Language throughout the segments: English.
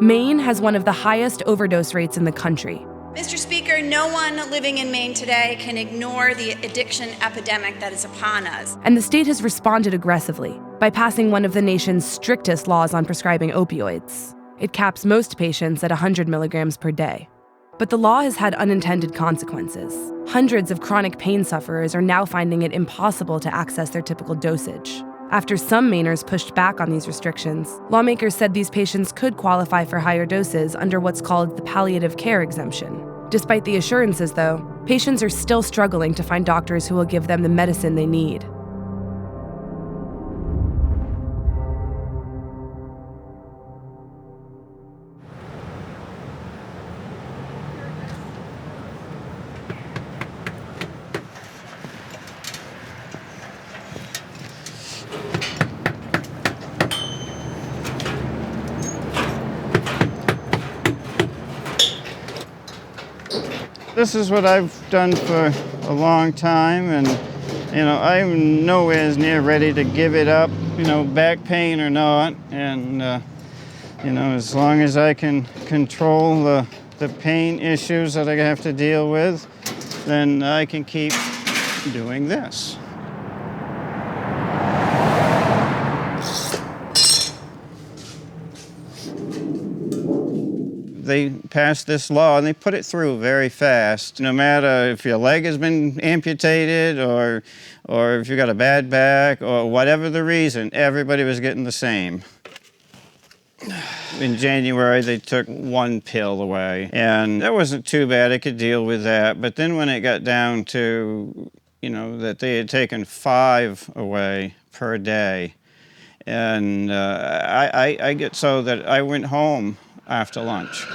Maine has one of the highest overdose rates in the country. Mr. Speaker, no one living in Maine today can ignore the addiction epidemic that is upon us. And the state has responded aggressively by passing one of the nation's strictest laws on prescribing opioids. It caps most patients at 100 milligrams per day. But the law has had unintended consequences. Hundreds of chronic pain sufferers are now finding it impossible to access their typical dosage. After some Mainers pushed back on these restrictions, lawmakers said these patients could qualify for higher doses under what's called the palliative care exemption. Despite the assurances, though, patients are still struggling to find doctors who will give them the medicine they need. This is what I've done for a long time, and I'm nowhere near ready to give it up, back pain or not. And as long as I can control the pain issues that I have to deal with, then I can keep doing this. They passed this law and they put it through very fast. No matter if your leg has been amputated or if you got a bad back or whatever the reason, everybody was getting the same. In January, they took one pill away, and that wasn't too bad. I could deal with that. But then when it got down to, that they had taken 5 away per day, and I get so that I went home after lunch.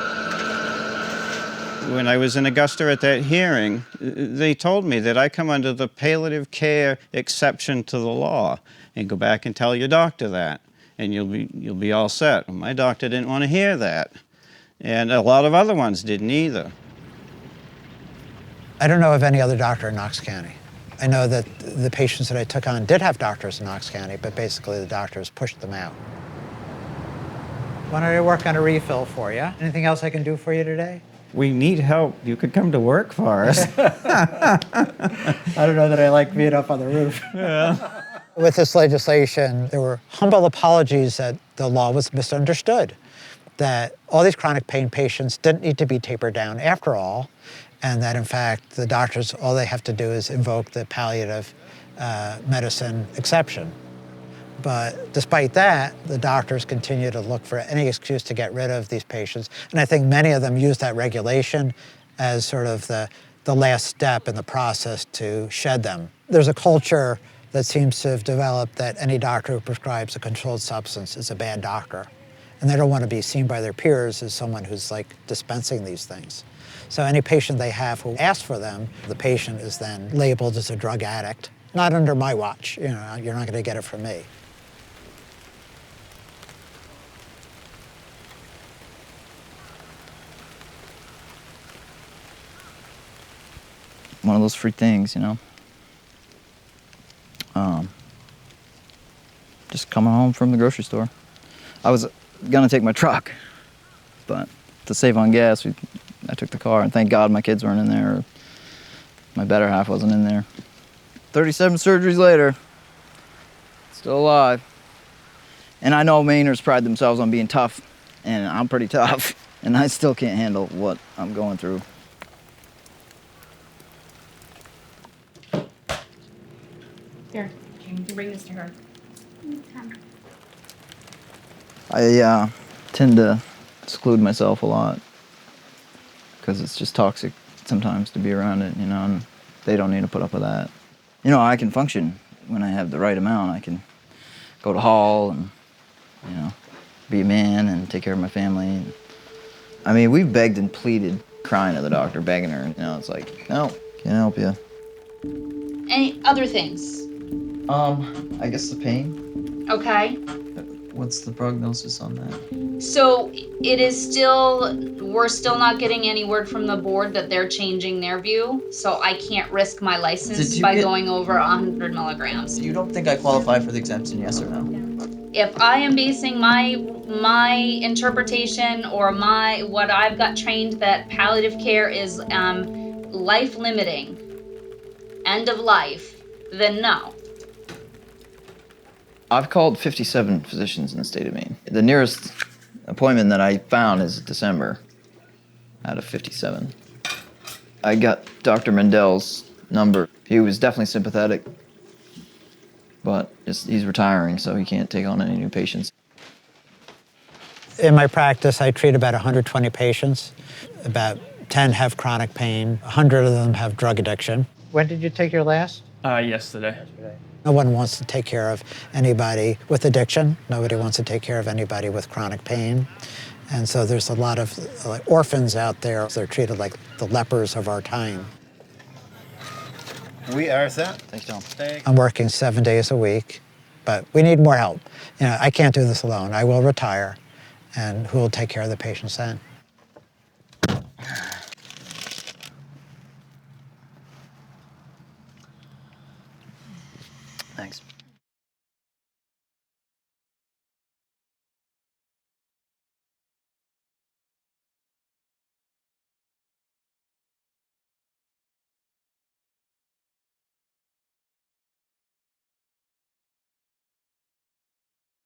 When I was in Augusta at that hearing, they told me that I come under the palliative care exception to the law, and go back and tell your doctor that, and you'll be all set. Well, my doctor didn't want to hear that, and a lot of other ones didn't either. I don't know of any other doctor in Knox County. I know that the patients that I took on did have doctors in Knox County, but basically the doctors pushed them out. Why don't I work on a refill for you? Anything else I can do for you today? We need help. You could come to work for us. I don't know that I like being up on the roof. Yeah. With this legislation, there were humble apologies that the law was misunderstood, that all these chronic pain patients didn't need to be tapered down after all, and that in fact, the doctors, all they have to do is invoke the palliative medicine exception. But despite that, the doctors continue to look for any excuse to get rid of these patients. And I think many of them use that regulation as sort of the last step in the process to shed them. There's a culture that seems to have developed that any doctor who prescribes a controlled substance is a bad doctor. And they don't want to be seen by their peers as someone who's dispensing these things. So any patient they have who asks for them, the patient is then labeled as a drug addict. Not under my watch, you're not going to get it from me. One of those free things, just coming home from the grocery store. I was gonna take my truck, but to save on gas, I took the car, and thank God my kids weren't in there, or my better half wasn't in there. 37 surgeries later, still alive. And I know Mainers pride themselves on being tough, and I'm pretty tough, and I still can't handle what I'm going through. Here, you can bring this to her. I tend to exclude myself a lot because it's just toxic sometimes to be around it, and they don't need to put up with that. I can function when I have the right amount. I can go to hall and, be a man and take care of my family. I mean, we've begged and pleaded, crying to the doctor, begging her. It's like, no, can't help you. Any other things? I guess the pain. Okay. What's the prognosis on that? So it is we're still not getting any word from the board that they're changing their view. So I can't risk my license by going over 100 milligrams. You don't think I qualify for the exemption, yes or no? if I am basing my interpretation or what I've got trained that palliative care is life limiting, end of life, then no. I've called 57 physicians in the state of Maine. The nearest appointment that I found is December out of 57. I got Dr. Mendel's number. He was definitely sympathetic, but he's retiring, so he can't take on any new patients. In my practice, I treat about 120 patients. About 10 have chronic pain. 100 of them have drug addiction. When did you take your last? Yesterday. No one wants to take care of anybody with addiction. Nobody wants to take care of anybody with chronic pain. And so there's a lot of orphans out there. They're treated like the lepers of our time. We are set. Thanks, Tom. I'm working 7 days a week, but we need more help. You know, I can't do this alone. I will retire, and who will take care of the patients then? Thanks.